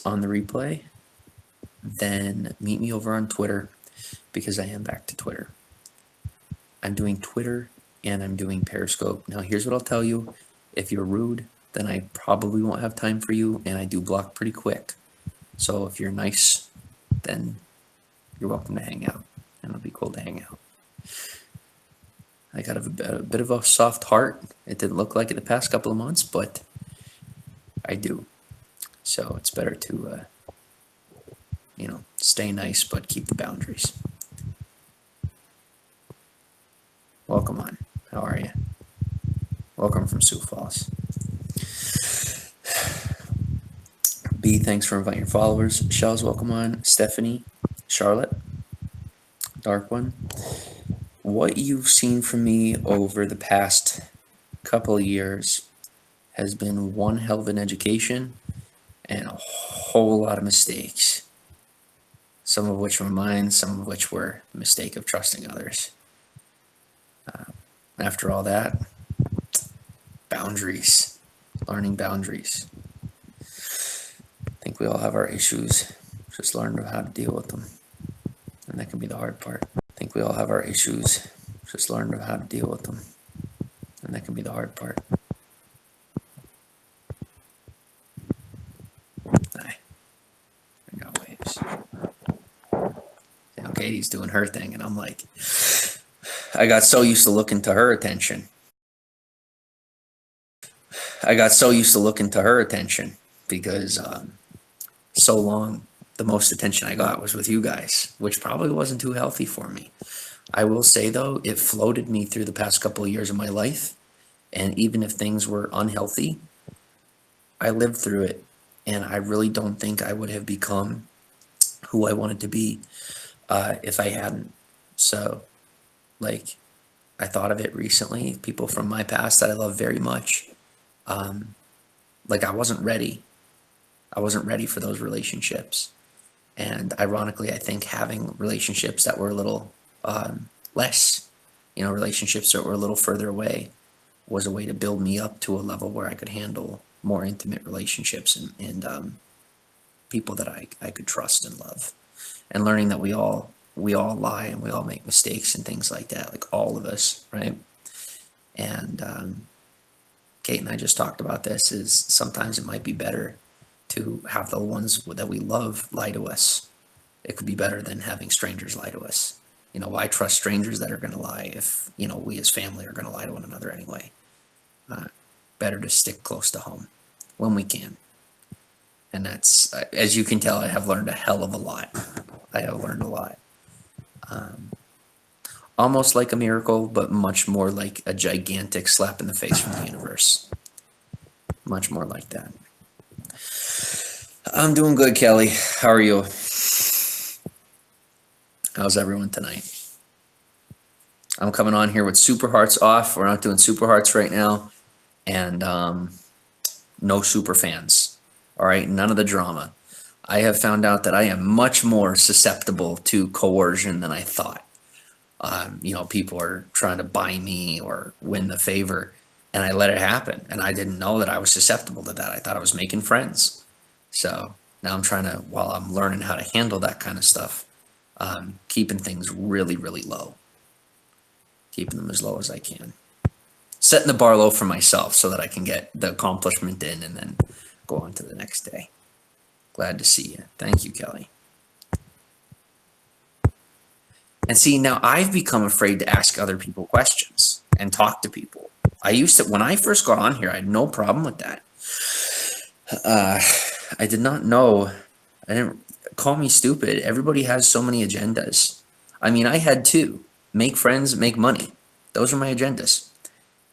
on the replay, then meet me over on Twitter, because I am back to Twitter. I'm doing Twitter and I'm doing Periscope. Now, here's what I'll tell you. If you're rude, then I probably won't have time for you, and I do block pretty quick. So if you're nice, then you're welcome to hang out, and it'll be cool to hang out. I got a bit of a soft heart. It didn't look like it the past couple of months, but I do. So it's better to, stay nice, but keep the boundaries. Welcome on. How are you? Welcome from Sioux Falls. B, thanks for inviting your followers. Shells, welcome on. Stephanie, Charlotte, Dark One. What you've seen from me over the past couple of years has been one hell of an education and a whole lot of mistakes. Some of which were mine, some of which were the mistake of trusting others. After all that, boundaries, learning boundaries. I think we all have our issues, just learn how to deal with them. And that can be the hard part. I think we all have our issues, just learn how to deal with them. And that can be the hard part. I got waves. Now Katie's doing her thing, and I'm like, I got so used to looking to her attention. Because so long, the most attention I got was with you guys, which probably wasn't too healthy for me. I will say, though, it floated me through the past couple of years of my life. And even if things were unhealthy, I lived through it. And I really don't think I would have become who I wanted to be if I hadn't. So, I thought of it recently, people from my past that I love very much. I wasn't ready. I wasn't ready for those relationships. And ironically, I think having relationships that were a little less, relationships that were a little further away was a way to build me up to a level where I could handle more intimate relationships and people that I could trust and love. And learning that we all lie and we all make mistakes and things like that, like all of us, right? And Kate and I just talked about this, is sometimes it might be better to have the ones that we love lie to us. It could be better than having strangers lie to us. Why trust strangers that are going to lie if, we as family are going to lie to one another anyway? Better to stick close to home when we can. And that's, as you can tell, I have learned a hell of a lot. I have learned a lot. Almost like a miracle, but much more like a gigantic slap in the face from the universe. Much more like that. I'm doing good, Kelly. How are you? How's everyone tonight? I'm coming on here with Super Hearts off. We're not doing Super Hearts right now. And no super fans. All right, none of the drama. I have found out that I am much more susceptible to coercion than I thought. People are trying to buy me or win the favor, and I let it happen. And I didn't know that I was susceptible to that. I thought I was making friends. So now I'm trying to, while I'm learning how to handle that kind of stuff, keeping things really, really low. Keeping them as low as I can. Setting the bar low for myself so that I can get the accomplishment in and then go on to the next day. Glad to see you. Thank you, Kelly. And see, now I've become afraid to ask other people questions and talk to people. I used to, when I first got on here, I had no problem with that. I did not know, call me stupid. Everybody has so many agendas. I mean, I had two: make friends, make money. Those were my agendas.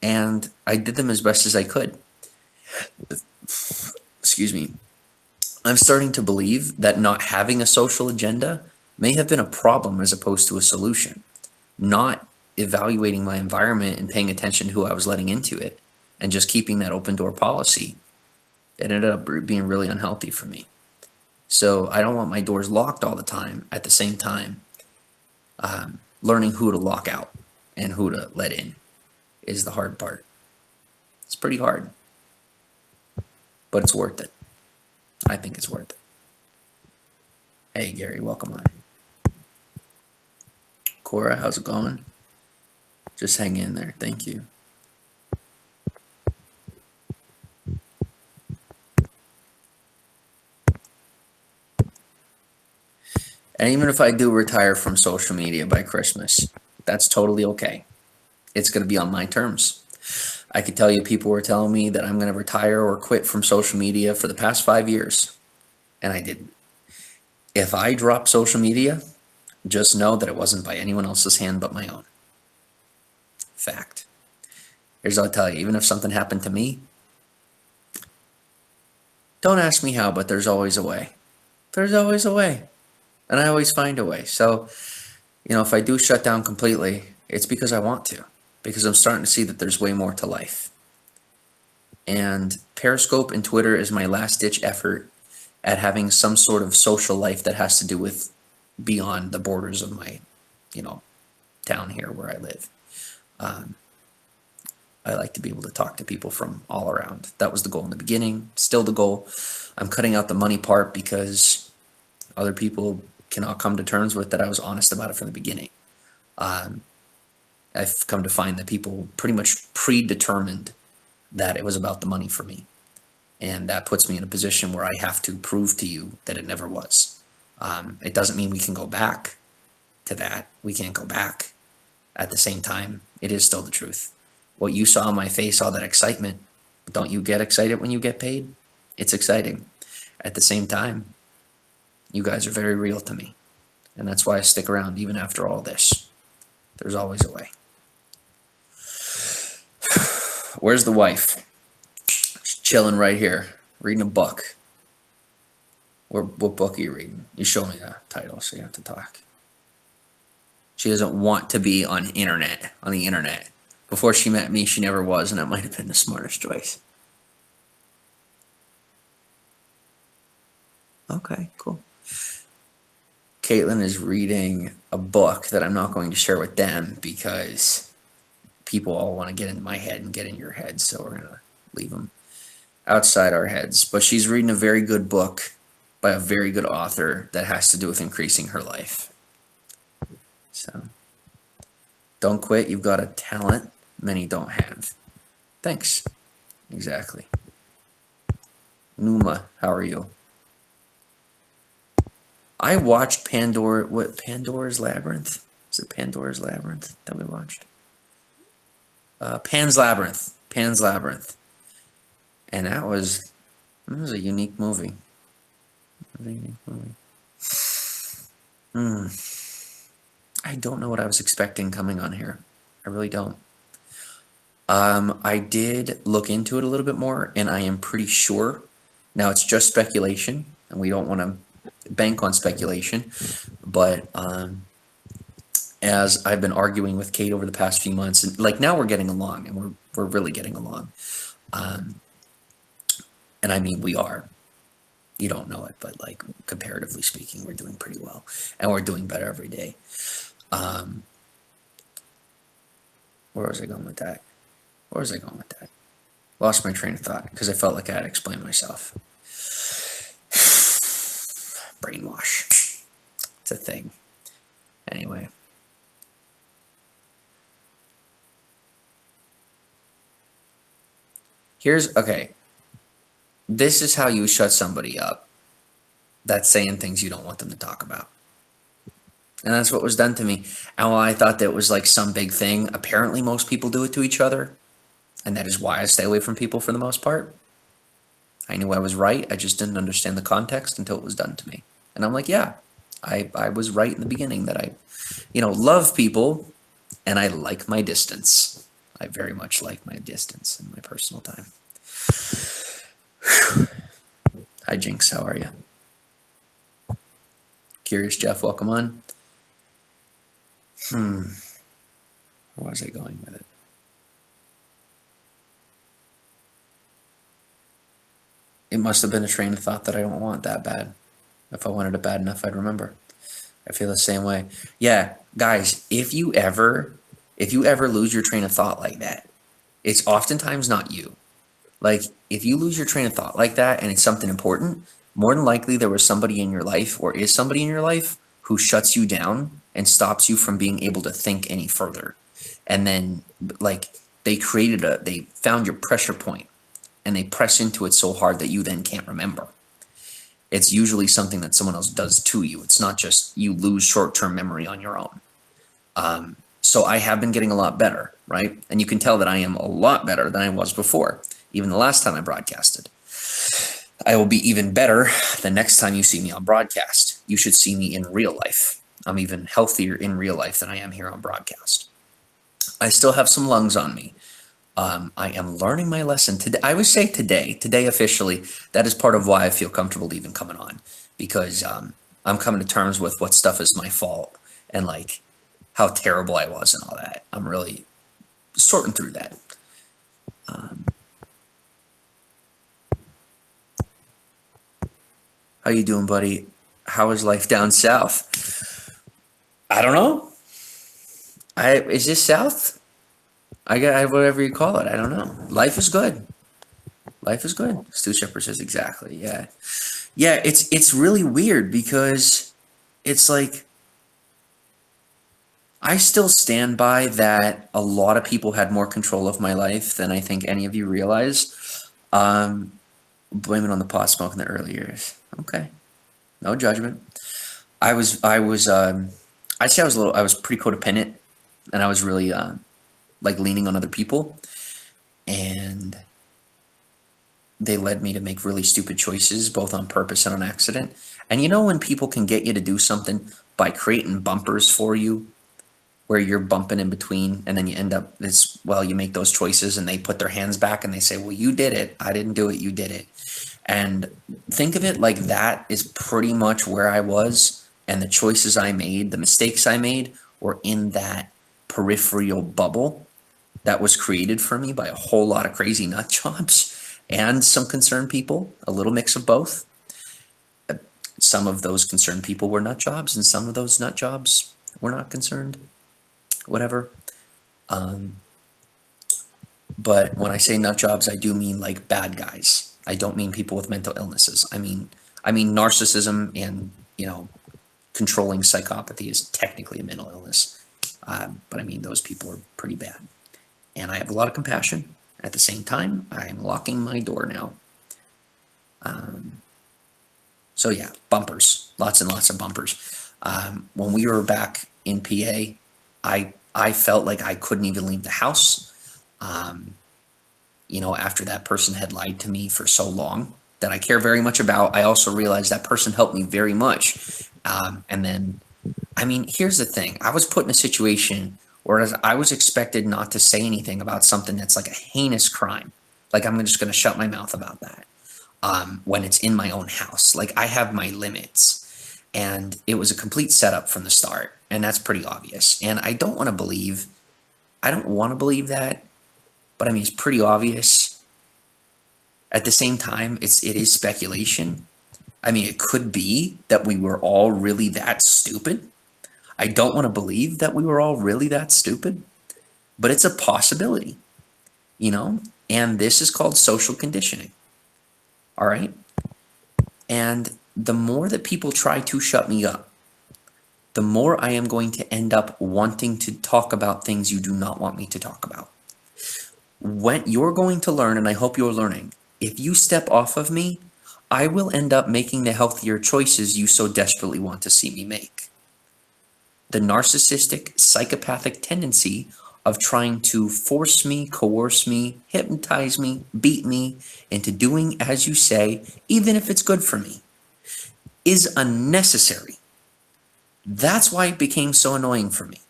And I did them as best as I could. Excuse me. I'm starting to believe that not having a social agenda may have been a problem as opposed to a solution. Not evaluating my environment and paying attention to who I was letting into it and just keeping that open door policy, it ended up being really unhealthy for me. So I don't want my doors locked all the time. At the same time, learning who to lock out and who to let in is the hard part. It's pretty hard, but it's worth it. I think it's worth it. Hey, Gary, welcome on. Cora, how's it going? Just hang in there. Thank you. And even if I do retire from social media by Christmas, that's totally okay. It's going to be on my terms. I could tell you people were telling me that I'm going to retire or quit from social media for the past 5 years, and I didn't. If I drop social media, just know that it wasn't by anyone else's hand but my own. Fact. Here's what I'll tell you, even if something happened to me, don't ask me how, but there's always a way. There's always a way. And I always find a way. So, if I do shut down completely, it's because I want to. Because I'm starting to see that there's way more to life. And Periscope and Twitter is my last-ditch effort at having some sort of social life that has to do with beyond the borders of my, town here where I live. I like to be able to talk to people from all around. That was the goal in the beginning, still the goal. I'm cutting out the money part because other people cannot come to terms with that I was honest about it from the beginning. I've come to find that people pretty much predetermined that it was about the money for me. And that puts me in a position where I have to prove to you that it never was. It doesn't mean we can go back to that. We can't go back. At the same time, it is still the truth. What you saw on my face, all that excitement, don't you get excited when you get paid? It's exciting. At the same time, you guys are very real to me. And that's why I stick around even after all this. There's always a way. Where's the wife? She's chilling right here, reading a book. What book are you reading? You show me the title, so you have to talk. She doesn't want to be on the internet. Before she met me, she never was, and that might have been the smartest choice. Okay, cool. Caitlin is reading a book that I'm not going to share with them because people all want to get in my head and get in your head, so we're going to leave them outside our heads. But she's reading a very good book by a very good author that has to do with increasing her life. So, don't quit. You've got a talent many don't have. Thanks. Exactly. Numa, how are you? I watched Pandora's Labyrinth? Is it Pandora's Labyrinth that we watched? Pan's Labyrinth. And that was a unique movie. I don't know what I was expecting coming on here. I really don't. I did look into it a little bit more, and I am pretty sure. Now, it's just speculation, and we don't want to bank on speculation, but as I've been arguing with Kate over the past few months, and now we're getting along, and we're really getting along. And I mean, we are. You don't know it, but comparatively speaking, we're doing pretty well, and we're doing better every day. Where was I going with that? Lost my train of thought because I felt like I had to explain myself. Brainwash. It's a thing. Anyway. Okay. This is how you shut somebody up that's saying things you don't want them to talk about. And that's what was done to me. And while I thought that was some big thing, apparently most people do it to each other. And that is why I stay away from people for the most part. I knew I was right. I just didn't understand the context until it was done to me. And I'm like, yeah, I was right in the beginning that I, love people and I like my distance. I very much like my distance and my personal time. Hi, Jinx. How are you? Curious Jeff, welcome on. Where was I going with it? It must have been a train of thought that I don't want that bad. If I wanted it bad enough, I'd remember. I feel the same way. Yeah, guys, if you ever lose your train of thought like that, it's oftentimes not you. If you lose your train of thought like that and it's something important, more than likely there was somebody in your life, or is somebody in your life, who shuts you down and stops you from being able to think any further. And then, like, they found your pressure point, and they press into it so hard that you then can't remember. It's usually something that someone else does to you. It's not just you lose short-term memory on your own. So I have been getting a lot better, right? And you can tell that I am a lot better than I was before, even the last time I broadcasted. I will be even better the next time you see me on broadcast. You should see me in real life. I'm even healthier in real life than I am here on broadcast. I still have some lungs on me. I am learning my lesson today. I would say today officially, that is part of why I feel comfortable even coming on, because I'm coming to terms with what stuff is my fault and like how terrible I was and all that. I'm really sorting through that. How you doing, buddy? How is life down south? I don't know. Is this south? I whatever you call it. I don't know. Life is good. Life is good. Stu Shepherd says exactly. Yeah. Yeah, it's really weird because it's like I still stand by that a lot of people had more control of my life than I think any of you realize. Blame it on the pot smoke in the early years. Okay. No judgment. I'd say I was pretty codependent, and I was really like leaning on other people, and they led me to make really stupid choices, both on purpose and on accident. And you know when people can get you to do something by creating bumpers for you, where you're bumping in between, and then you end up you make those choices, and they put their hands back and they say, well, you did it. I didn't do it. You did it. And think of it like that is pretty much where I was, and the choices I made, the mistakes I made, were in that peripheral bubble that was created for me by a whole lot of crazy nut jobs and some concerned people, a little mix of both. Some of those concerned people were nut jobs, and some of those nut jobs were not concerned. Whatever. But when I say nut jobs, I do mean like bad guys. I don't mean people with mental illnesses. I mean narcissism and, controlling psychopathy is technically a mental illness. But I mean, those people are pretty bad. And I have a lot of compassion. At the same time, I'm locking my door now. So yeah, bumpers, lots and lots of bumpers. When we were back in PA, I felt like I couldn't even leave the house. After that person had lied to me for so long that I care very much about, I also realized that person helped me very much. And then, here's the thing. I was put in a situation where I was expected not to say anything about something that's like a heinous crime. Like, I'm just going to shut my mouth about that when it's in my own house. Like, I have my limits. And it was a complete setup from the start. And that's pretty obvious. And I don't want to believe that. But it's pretty obvious. At the same time, it is speculation. It could be that we were all really that stupid. I don't want to believe that we were all really that stupid, but it's a possibility, and this is called social conditioning. All right. And the more that people try to shut me up, the more I am going to end up wanting to talk about things you do not want me to talk about. When you're going to learn, and I hope you're learning, if you step off of me, I will end up making the healthier choices you so desperately want to see me make. The narcissistic, psychopathic tendency of trying to force me, coerce me, hypnotize me, beat me into doing as you say, even if it's good for me, is unnecessary. That's why it became so annoying for me.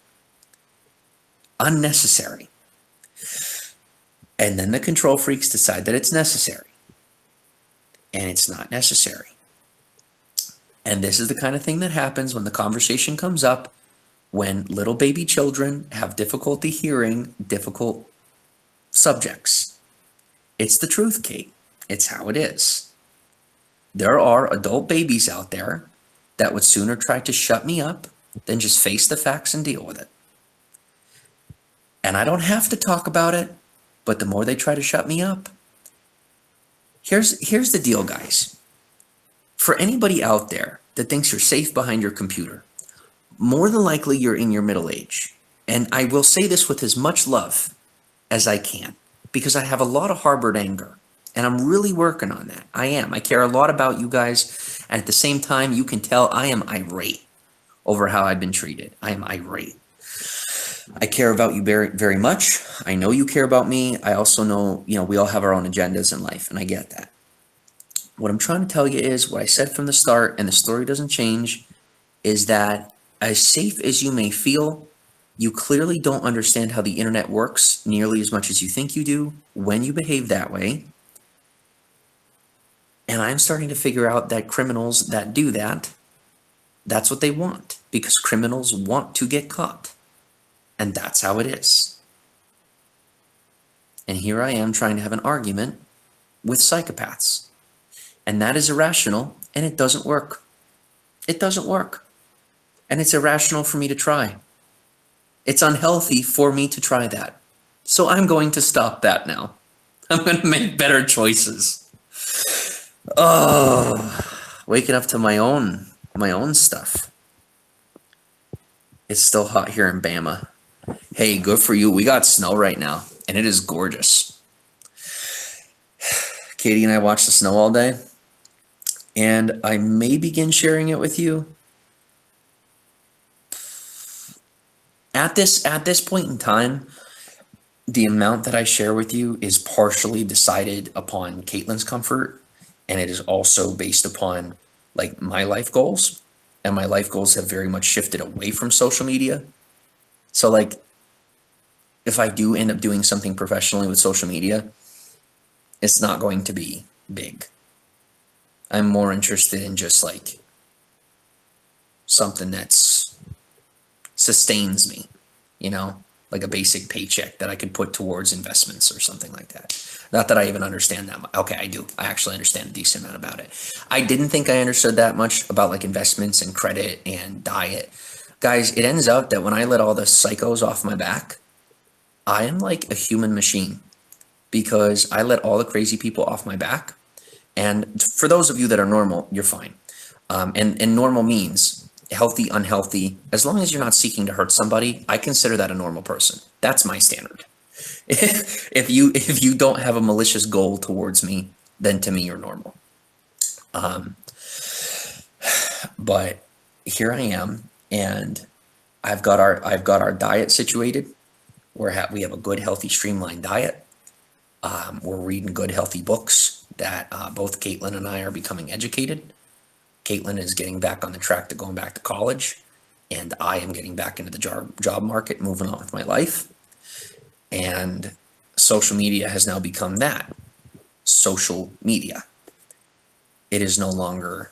Unnecessary. And then the control freaks decide that it's necessary. And it's not necessary. And this is the kind of thing that happens when the conversation comes up when little baby children have difficulty hearing difficult subjects. It's the truth, Kate. It's how it is. There are adult babies out there that would sooner try to shut me up than just face the facts and deal with it. And I don't have to talk about it, but the more they try to shut me up, here's the deal, guys. For anybody out there that thinks you're safe behind your computer, more than likely you're in your middle age. And I will say this with as much love as I can, because I have a lot of harbored anger, and I'm really working on that. I am. I care a lot about you guys, and at the same time, you can tell I am irate over how I've been treated. I am irate. I care about you very, very much. I know you care about me. I also know, we all have our own agendas in life, and I get that. What I'm trying to tell you is what I said from the start, and the story doesn't change, is that as safe as you may feel, you clearly don't understand how the internet works nearly as much as you think you do when you behave that way. And I'm starting to figure out that criminals that do that, that's what they want, because criminals want to get caught. And that's how it is. And here I am trying to have an argument with psychopaths. And that is irrational, and it doesn't work. It doesn't work. And it's irrational for me to try. It's unhealthy for me to try that. So I'm going to stop that now. I'm going to make better choices. Oh, waking up to my own stuff. It's still hot here in Bama. Hey, good for you. We got snow right now, and it is gorgeous. Katie and I watched the snow all day, and I may begin sharing it with you. At this point in time, the amount that I share with you is partially decided upon Caitlin's comfort, and it is also based upon like my life goals, and my life goals have very much shifted away from social media. So like, if I do end up doing something professionally with social media, it's not going to be big. I'm more interested in just like something that's sustains me, like a basic paycheck that I could put towards investments or something like that. Not that I even understand that much. Okay, I do. I actually understand a decent amount about it. I didn't think I understood that much about like investments and credit and diet. Guys, it ends up that when I let all the psychos off my back, I am like a human machine, because I let all the crazy people off my back. And for those of you that are normal, you're fine. And normal means healthy, unhealthy. As long as you're not seeking to hurt somebody, I consider that a normal person. That's my standard. If you don't have a malicious goal towards me, then to me you're normal. But here I am, and I've got our diet situated. We have a good, healthy, streamlined diet. We're reading good, healthy books that both Caitlin and I are becoming educated. Caitlin is getting back on the track to going back to college, and I am getting back into the job market, moving on with my life. And social media has now become that. Social media. It is no longer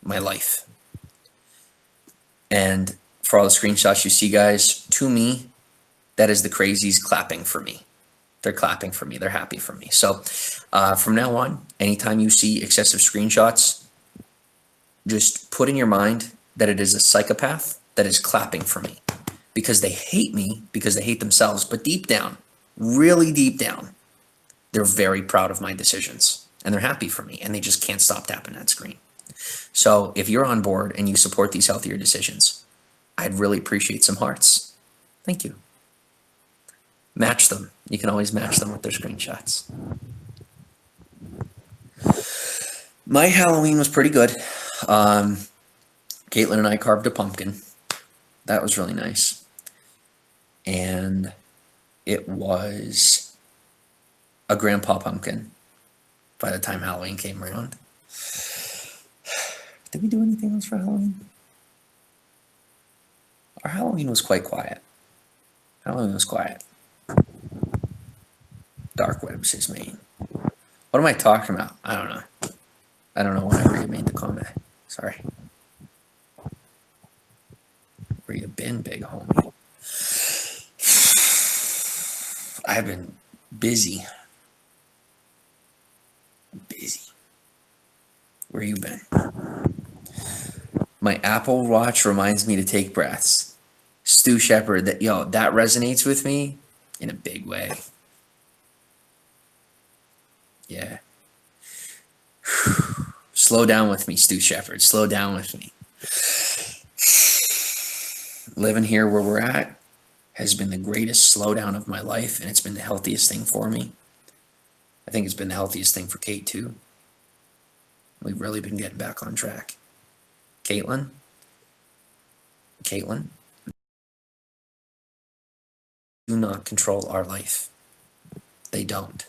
my life. And for all the screenshots you see, guys, to me, that is the crazies clapping for me. They're clapping for me. They're happy for me. So from now on, anytime you see excessive screenshots, just put in your mind that it is a psychopath that is clapping for me, because they hate me, because they hate themselves. But deep down, really deep down, they're very proud of my decisions, and they're happy for me, and they just can't stop tapping that screen. So if you're on board and you support these healthier decisions, I'd really appreciate some hearts. Thank you. Match them. You can always match them with their screenshots. My Halloween was pretty good. Caitlin and I carved a pumpkin. That was really nice. And it was a grandpa pumpkin by the time Halloween came around. Did we do anything else for Halloween? Our Halloween was quite quiet. Halloween was quiet. Dark web's his main. What am I talking about? I don't know. I don't know whenever you made the comment. Sorry. Where you been, big homie? I've been busy. Where you been? My Apple Watch reminds me to take breaths. Stu Shepard, that resonates with me in a big way. Yeah. Slow down with me, Stu Shepard. Slow down with me. Living here where we're at has been the greatest slowdown of my life, and it's been the healthiest thing for me. I think it's been the healthiest thing for Kate, too. We've really been getting back on track. Caitlin, do not control our life. They don't.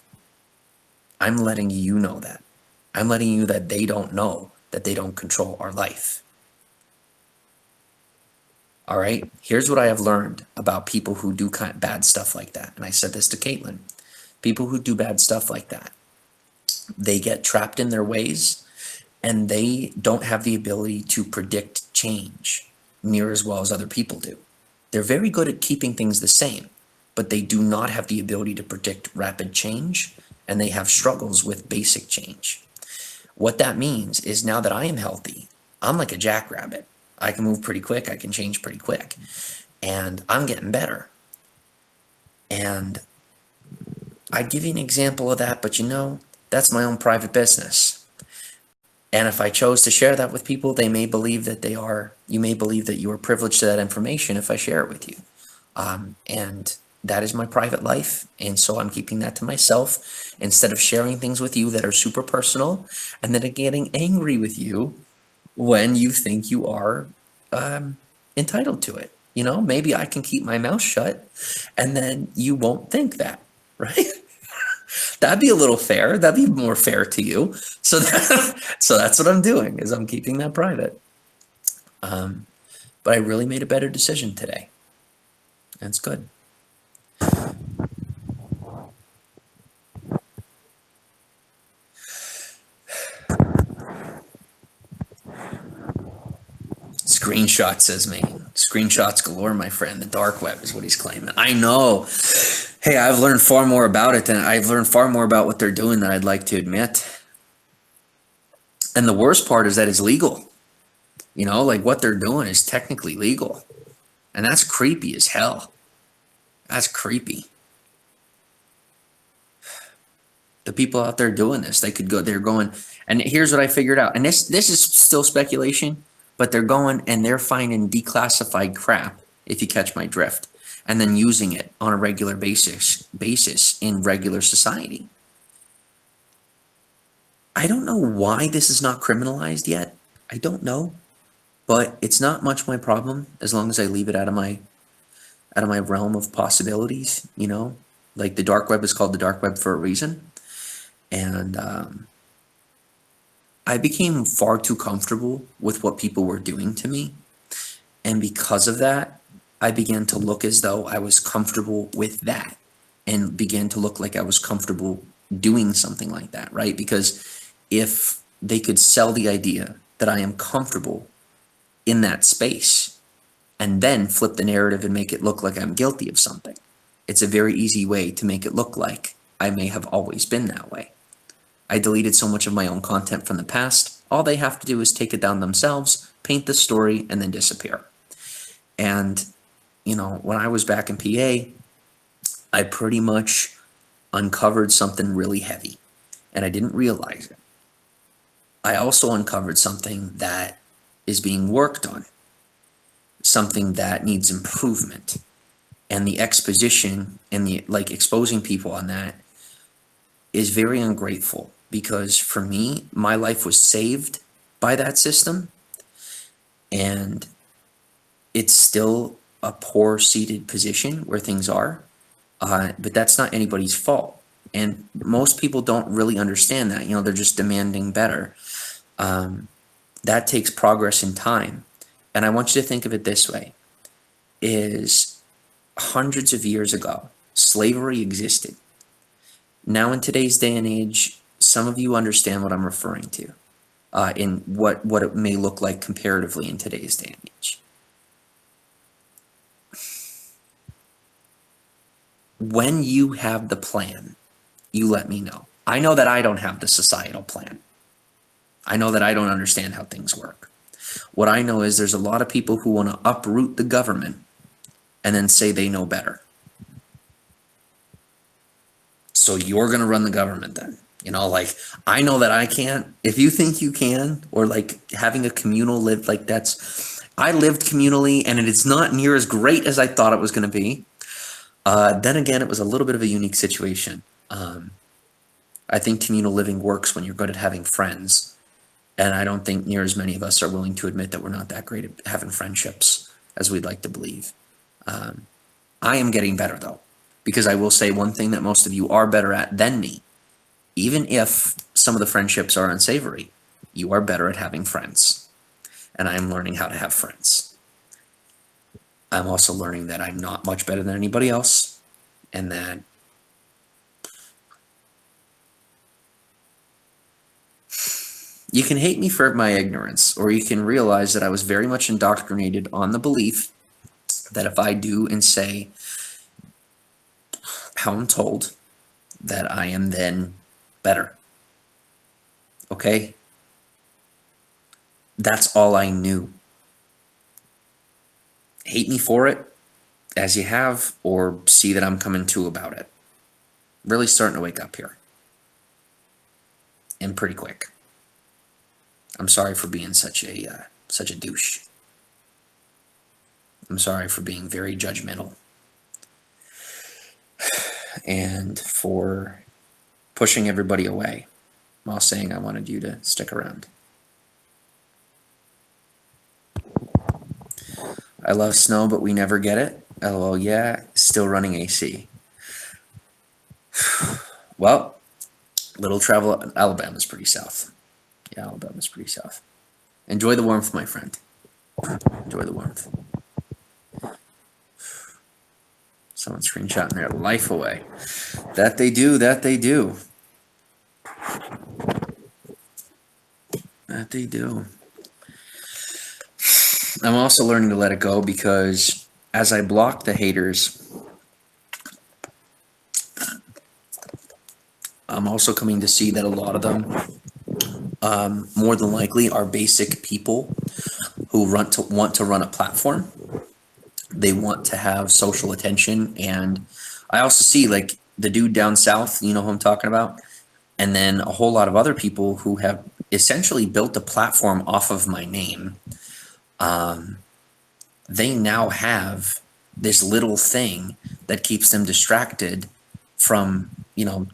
I'm letting you know that. I'm letting you that they don't know that they don't control our life. All right? Here's what I have learned about people who do bad stuff like that. And I said this to Caitlin. People who do bad stuff like that, they get trapped in their ways and they don't have the ability to predict change near as well as other people do. They're very good at keeping things the same, but they do not have the ability to predict rapid change, and they have struggles with basic change. What that means is now that I am healthy, I'm like a jackrabbit. I can move pretty quick, I can change pretty quick, and I'm getting better. And I'd give you an example of that, but you know, that's my own private business. And if I chose to share that with people, they may believe that you may believe that you are privileged to that information if I share it with you. And that is my private life. And so I'm keeping that to myself instead of sharing things with you that are super personal and then getting angry with you when you think you are entitled to it. You know, maybe I can keep my mouth shut and then you won't think that, right? That'd be a little fair. That'd be more fair to you. So that's what I'm doing, is I'm keeping that private. But I really made a better decision today. That's good. Screenshot, says me. Screenshots galore, my friend. The dark web is what he's claiming. I know. Hey, I've learned far more about it than I've learned far more about what they're doing than I'd like to admit. And the worst part is that it's legal. You know, like what they're doing is technically legal. And that's creepy as hell. That's creepy. The people out there doing this, they're going, and here's what I figured out. And this is still speculation, but they're going and they're finding declassified crap, if you catch my drift, and then using it on a regular basis in regular society. I don't know why this is not criminalized yet. I don't know, but it's not much my problem as long as I leave it out of my realm of possibilities, you know? Like the dark web is called the dark web for a reason. And I became far too comfortable with what people were doing to me. And because of that, I began to look as though I was comfortable with that and began to look like I was comfortable doing something like that, right? Because if they could sell the idea that I am comfortable in that space and then flip the narrative and make it look like I'm guilty of something, it's a very easy way to make it look like I may have always been that way. I deleted so much of my own content from the past. All they have to do is take it down themselves, paint the story, and then disappear. And, you know, when I was back in PA, I pretty much uncovered something really heavy, and I didn't realize it. I also uncovered something that is being worked on, something that needs improvement. And the exposition and the exposing people on that is very ungrateful, because for me, my life was saved by that system, and it's still a poor seated position where things are, but that's not anybody's fault. And most people don't really understand that. You know, they're just demanding better. That takes progress in time. And I want you to think of it this way, is hundreds of years ago, slavery existed. Now in today's day and age, some of you understand what I'm referring to, in what it may look like comparatively in today's day and age. When you have the plan, you let me know. I know that I don't have the societal plan. I know that I don't understand how things work. What I know is there's a lot of people who want to uproot the government and then say they know better. So you're going to run the government then. You know, like, I know that I can't. If you think you can, or like having a communal live, like I lived communally and it is not near as great as I thought it was going to be. Then again, it was a little bit of a unique situation. I think communal living works when you're good at having friends. And I don't think near as many of us are willing to admit that we're not that great at having friendships as we'd like to believe. I am getting better though, because I will say one thing that most of you are better at than me. Even if some of the friendships are unsavory, you are better at having friends. And I am learning how to have friends. I'm also learning that I'm not much better than anybody else, and that you can hate me for my ignorance, or you can realize that I was very much indoctrinated on the belief that if I do and say how I'm told, that I am then better. Okay? That's all I knew. Hate me for it, as you have, or see that I'm coming to about it. Really starting to wake up here. And pretty quick. I'm sorry for being such a douche. I'm sorry for being very judgmental. And for pushing everybody away while saying I wanted you to stick around. I love snow, but we never get it. LOL, yeah, still running AC. Well, little travel, Alabama's pretty south. Yeah, Alabama's pretty south. Enjoy the warmth, my friend. Enjoy the warmth. Someone's screenshotting their life away. That they do, that they do. That they do. I'm also learning to let it go, because as I block the haters, I'm also coming to see that a lot of them, more than likely, are basic people who want to run a platform. They want to have social attention, and I also see like the dude down south, you know who I'm talking about, and then a whole lot of other people who have essentially built a platform off of my name. They now have this little thing that keeps them distracted from,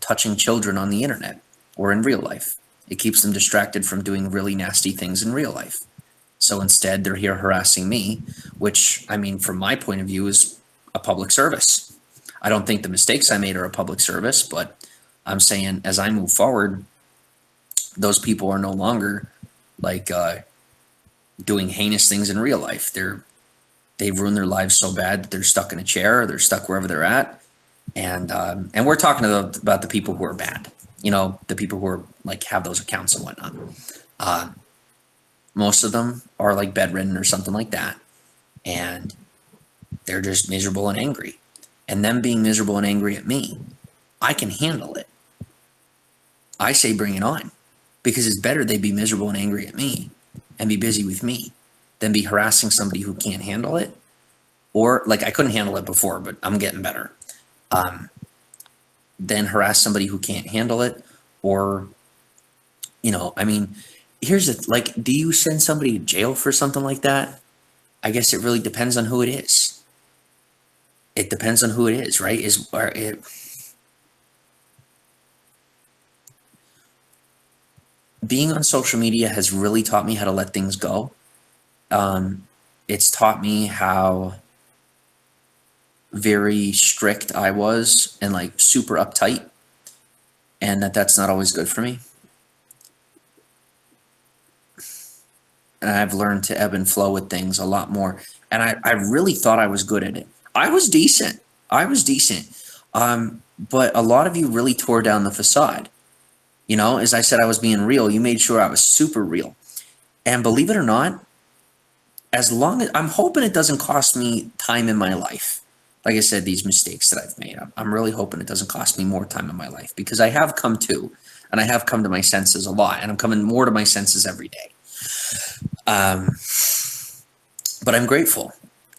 touching children on the internet or in real life. It keeps them distracted from doing really nasty things in real life. So instead, they're here harassing me, which, I mean, from my point of view, is a public service. I don't think the mistakes I made are a public service, but I'm saying as I move forward, those people are no longer like doing heinous things in real life. They've ruined their lives so bad that they're stuck in a chair, or they're stuck wherever they're at. And we're talking about the people who are bad, the people who are like have those accounts and whatnot. Most of them are like bedridden or something like that, and they're just miserable and angry. And them being miserable and angry at me, I can handle it. I say bring it on, because it's better they be miserable and angry at me and be busy with me than be harassing somebody who can't handle it. Or like I couldn't handle it before, but I'm getting better. Then harass somebody who can't handle it, or, I mean, here's the, like, do you send somebody to jail for something like that? I guess it really depends on who it is. It depends on who it is, right? Being on social media has really taught me how to let things go. It's taught me how very strict I was and like super uptight, and that's not always good for me. And I've learned to ebb and flow with things a lot more. And I really thought I was good at it. I was decent. But a lot of you really tore down the facade. As I said, I was being real. You made sure I was super real. And believe it or not, as long as I'm hoping it doesn't cost me time in my life. Like I said, these mistakes that I've made, I'm really hoping it doesn't cost me more time in my life, because I have come to, and I have come to my senses a lot, and I'm coming more to my senses every day. But I'm grateful.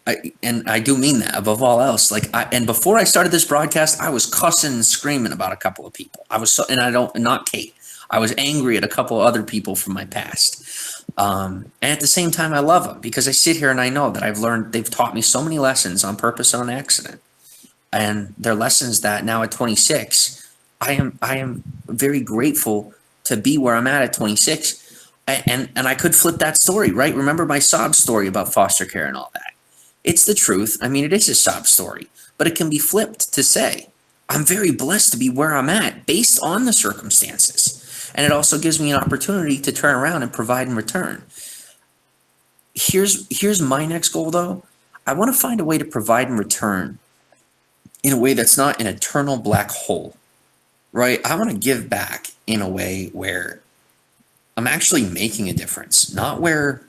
And I do mean that above all else. And before I started this broadcast, I was cussing and screaming about a couple of people. I was so, and I don't, not Kate. I was angry at a couple of other people from my past. And at the same time, I love them because I sit here and I know that I've learned, they've taught me so many lessons on purpose and on accident. And they're lessons that now at 26, I am very grateful to be where I'm at 26. And I could flip that story, right? Remember my sob story about foster care and all that. It's the truth. I mean, it is a sob story, but it can be flipped to say, I'm very blessed to be where I'm at based on the circumstances. And it also gives me an opportunity to turn around and provide in return. Here's my next goal, though. I want to find a way to provide in return in a way that's not an eternal black hole, right? I want to give back in a way where I'm actually making a difference, not where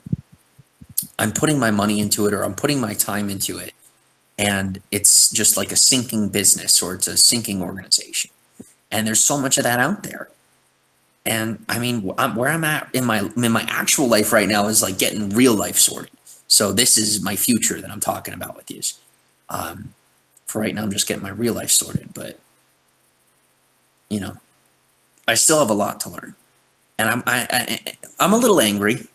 I'm putting my money into it or I'm putting my time into it and it's just like a sinking business or it's a sinking organization. And there's so much of that out there. And I mean, where I'm at in my actual life right now is like getting real life sorted. So this is my future that I'm talking about with you. For right now, I'm just getting my real life sorted, but you know, I still have a lot to learn, and I'm a little angry.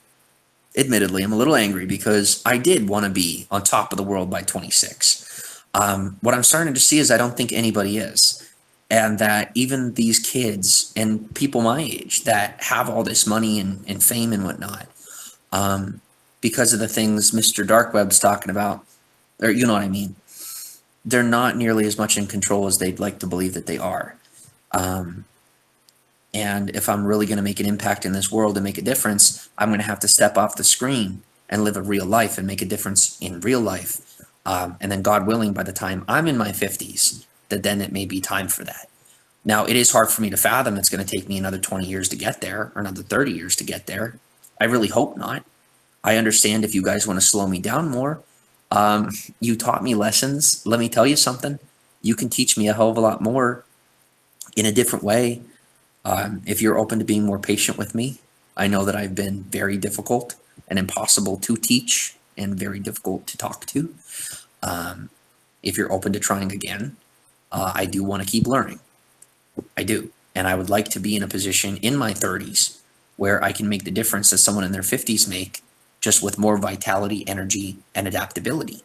Admittedly, I'm a little angry because I did want to be on top of the world by 26. What I'm starting to see is I don't think anybody is, and that even these kids and people my age that have all this money and fame and whatnot, because of the things Mr. Dark Web's talking about, or you know what I mean. They're not nearly as much in control as they'd like to believe that they are. And if I'm really going to make an impact in this world and make a difference, I'm going to have to step off the screen and live a real life and make a difference in real life. And then God willing, by the time I'm in my 50s, that then it may be time for that. Now, it is hard for me to fathom it's going to take me another 20 years to get there or another 30 years to get there. I really hope not. I understand if you guys want to slow me down more. You taught me lessons. Let me tell you something. You can teach me a hell of a lot more in a different way. If you're open to being more patient with me, I know that I've been very difficult and impossible to teach and very difficult to talk to. If you're open to trying again, I do want to keep learning. I do. And I would like to be in a position in my 30s where I can make the difference that someone in their 50s make, just with more vitality, energy, and adaptability.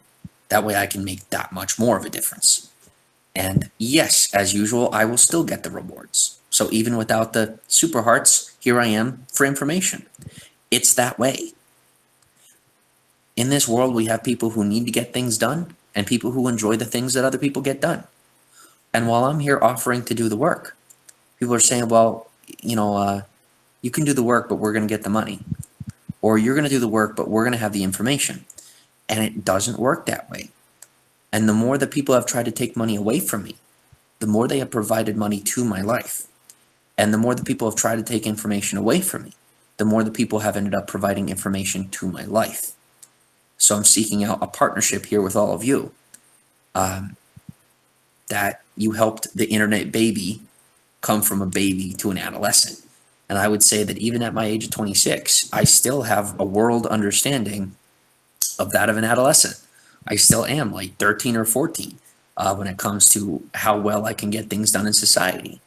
That way I can make that much more of a difference. And yes, as usual, I will still get the rewards. So even without the super hearts, here I am for information. It's that way. In this world, we have people who need to get things done and people who enjoy the things that other people get done. And while I'm here offering to do the work, people are saying, well, you can do the work, but we're going to get the money. Or you're going to do the work, but we're going to have the information. And it doesn't work that way. And the more that people have tried to take money away from me, the more they have provided money to my life. And the more the people have tried to take information away from me, the more the people have ended up providing information to my life. So I'm seeking out a partnership here with all of you. That you helped the internet baby come from a baby to an adolescent. And I would say that even at my age of 26, I still have a world understanding of that of an adolescent. I still am like 13 or 14 when it comes to how well I can get things done in society.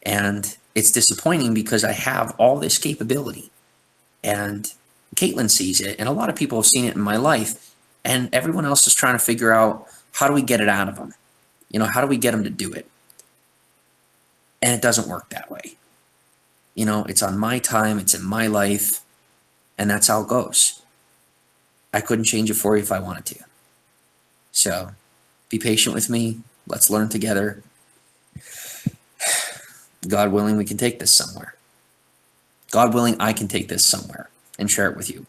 And it's disappointing because I have all this capability. And Caitlin sees it, and a lot of people have seen it in my life, and everyone else is trying to figure out, how do we get it out of them? How do we get them to do it? And it doesn't work that way. It's on my time, it's in my life, and that's how it goes. I couldn't change it for you if I wanted to. So be patient with me. Let's learn together. God willing, we can take this somewhere. God willing, I can take this somewhere and share it with you.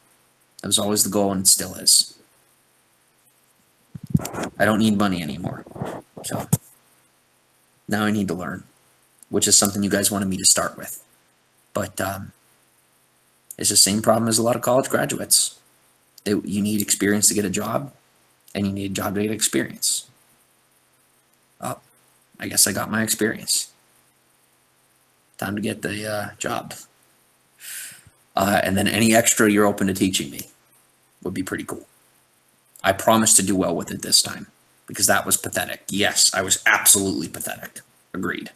That was always the goal, and it still is. I don't need money anymore. So now I need to learn, which is something you guys wanted me to start with. But it's the same problem as a lot of college graduates. You need experience to get a job, and you need a job to get experience. Well, I guess I got my experience. Time to get the job. And then any extra you're open to teaching me would be pretty cool. I promise to do well with it this time, because that was pathetic. Yes, I was absolutely pathetic. Agreed.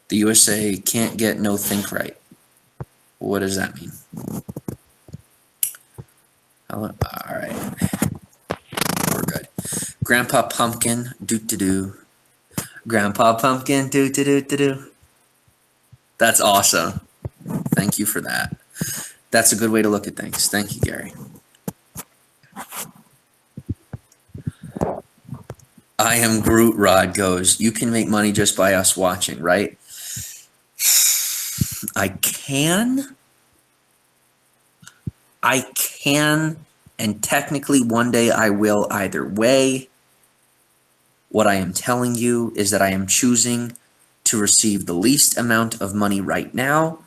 The USA can't get no think right. What does that mean? All right. We're good. Grandpa Pumpkin, do-do-do. Grandpa Pumpkin, do-do-do-do-do. That's awesome. Thank you for that. That's a good way to look at things. Thank you, Gary. I am Groot. Rod goes, you can make money just by us watching, right? I can, and technically one day I will either way. What I am telling you is that I am choosing to receive the least amount of money right now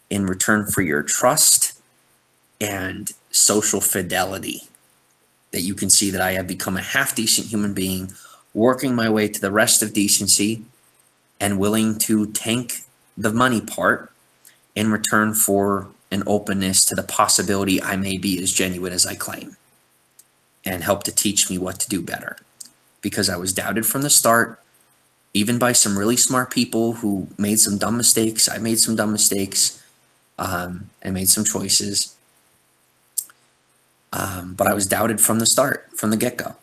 in return for your trust and social fidelity. That you can see that I have become a half-decent human being, working my way to the rest of decency and willing to tank the money part in return for an openness to the possibility I may be as genuine as I claim and help to teach me what to do better. Because I was doubted from the start, even by some really smart people who made some dumb mistakes. I made some dumb mistakes and made some choices. But I was doubted from the start, from the get-go.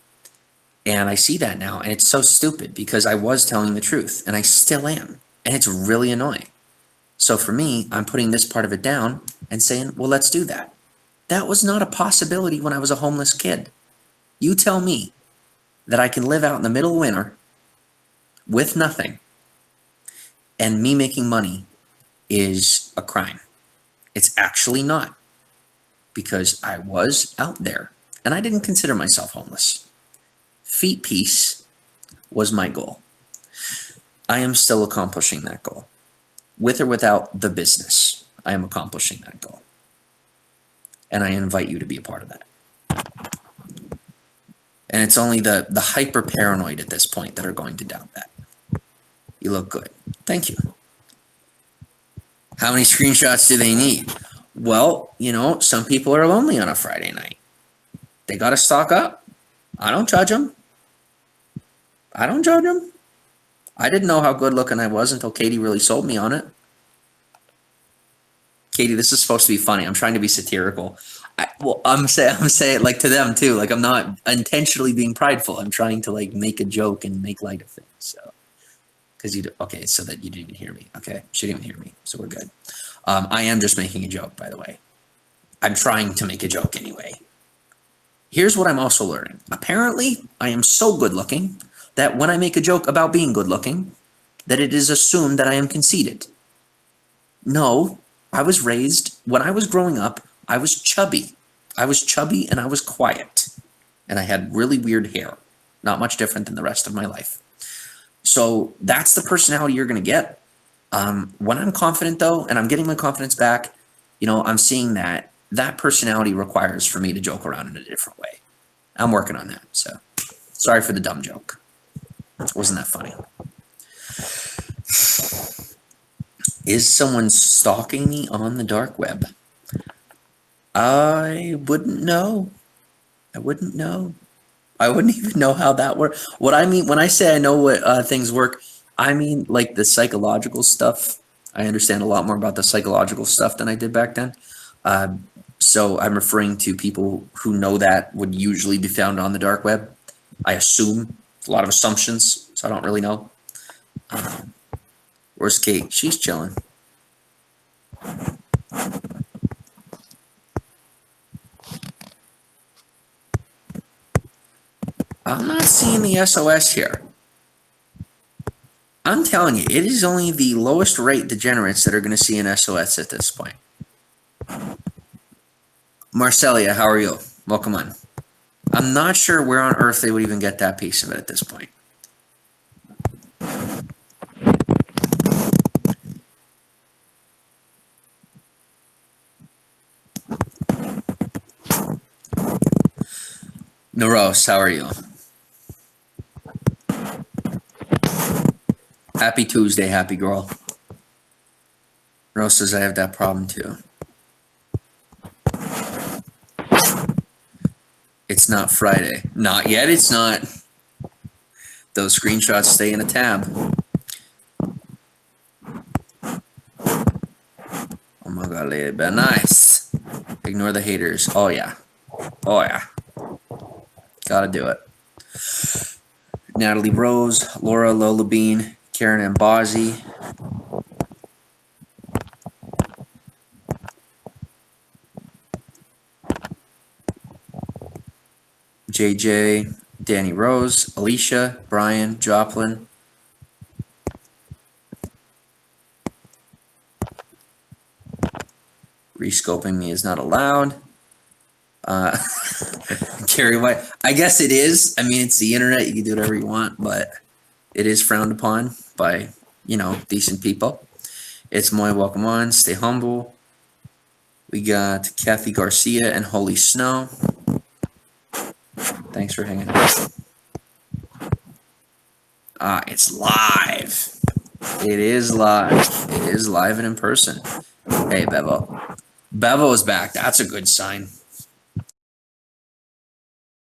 And I see that now, and it's so stupid because I was telling the truth, and I still am. And it's really annoying. So for me, I'm putting this part of it down and saying, well, let's do that. That was not a possibility when I was a homeless kid. You tell me that I can live out in the middle of winter with nothing, and me making money is a crime. It's actually not, because I was out there, and I didn't consider myself homeless. Feet peace was my goal. I am still accomplishing that goal. With or without the business, I am accomplishing that goal. And I invite you to be a part of that. And it's only the hyper-paranoid at this point that are going to doubt that. You look good. Thank you. How many screenshots do they need? Well, you know, some people are lonely on a Friday night. They got to stock up. I don't judge them. I don't judge them. I didn't know how good looking I was until Katie really sold me on it. Katie, this is supposed to be funny. I'm trying to be satirical. I'm saying like to them too. Like I'm not intentionally being prideful. I'm trying to like make a joke and make light of things. So, okay, so that you didn't even hear me. Okay, she didn't even hear me, so we're good. I am just making a joke, by the way. I'm trying to make a joke anyway. Here's what I'm also learning. Apparently, I am so good looking that when I make a joke about being good looking, that it is assumed that I am conceited. No, I was raised, when I was growing up, I was chubby. I was chubby and I was quiet. And I had really weird hair. Not much different than the rest of my life. So that's the personality you're going to get. When I'm confident, though, and I'm getting my confidence back, you know, I'm seeing that that personality requires for me to joke around in a different way. I'm working on that. So sorry for the dumb joke. Wasn't that funny? Is someone stalking me on the dark web? I wouldn't know. I wouldn't know. I wouldn't even know how that works. What I mean, when I say I know what things work, I mean like the psychological stuff. I understand a lot more about the psychological stuff than I did back then. So I'm referring to people who know that would usually be found on the dark web. I assume. A lot of assumptions, so I don't really know. Where's Kate? She's chilling. I'm not seeing the SOS here. I'm telling you, it is only the lowest rate degenerates that are going to see an SOS at this point. Marcelia, how are you? Welcome on. I'm not sure where on earth they would even get that piece of it at this point. Naros, how are you? Happy Tuesday, happy girl. Rose says I have that problem too. It's not Friday. Not yet, it's not. Those screenshots stay in a tab. Oh my god, lady, but nice. Ignore the haters. Oh yeah. Oh yeah. Gotta do it. Natalie Rose, Laura Lola Bean, Karen Ambazi. JJ, Danny Rose, Alicia, Brian, Joplin. Rescoping me is not allowed. Carrie White. I guess it is. I mean, it's the internet. You can do whatever you want, but it is frowned upon by, you know, decent people. It's Moy. Welcome on. Stay humble. We got Kathy Garcia and Holy Snow. Thanks for hanging out. It's live. It is live. It is live and in person. Hey, Bevo. Bevo is back. That's a good sign.